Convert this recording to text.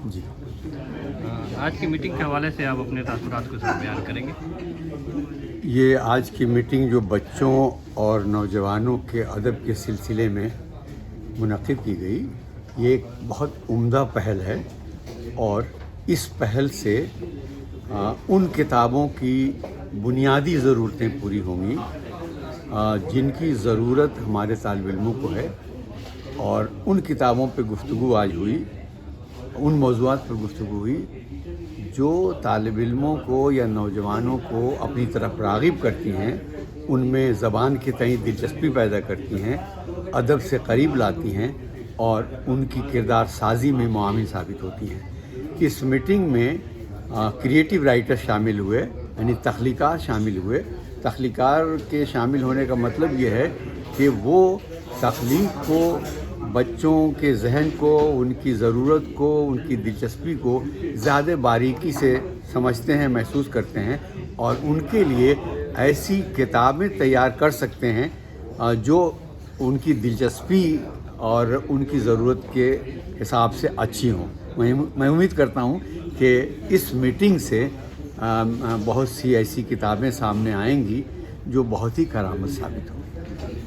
جی آج کی میٹنگ کے حوالے سے آپ اپنے تاثرات کو سر بیان کریں گے؟ یہ آج کی میٹنگ جو بچوں اور نوجوانوں کے ادب کے سلسلے میں منعقد کی گئی، یہ ایک بہت عمدہ پہل ہے، اور اس پہل سے ان کتابوں کی بنیادی ضرورتیں پوری ہوں گی جن کی ضرورت ہمارے طالب علموں کو ہے، اور ان کتابوں پہ گفتگو آج ہوئی، ان موضوعات پر گفتگو ہوئی جو طالب علموں کو یا نوجوانوں کو اپنی طرف راغب کرتی ہیں، ان میں زبان کے تئیں دلچسپی پیدا کرتی ہیں، ادب سے قریب لاتی ہیں اور ان کی کردار سازی میں معاون ثابت ہوتی ہیں۔ اس میٹنگ میں کریٹیو رائٹر شامل ہوئے، یعنی تخلیقار شامل ہوئے۔ تخلیقار کے شامل ہونے کا مطلب یہ ہے کہ وہ تخلیق کو، بچوں کے ذہن کو، ان کی ضرورت کو، ان کی دلچسپی کو زیادہ باریکی سے سمجھتے ہیں، محسوس کرتے ہیں، اور ان کے لیے ایسی کتابیں تیار کر سکتے ہیں جو ان کی دلچسپی اور ان کی ضرورت کے حساب سے اچھی ہوں۔ میں امید کرتا ہوں کہ اس میٹنگ سے بہت سی ایسی کتابیں سامنے آئیں گی جو بہت ہی کارآمد ثابت ہوں۔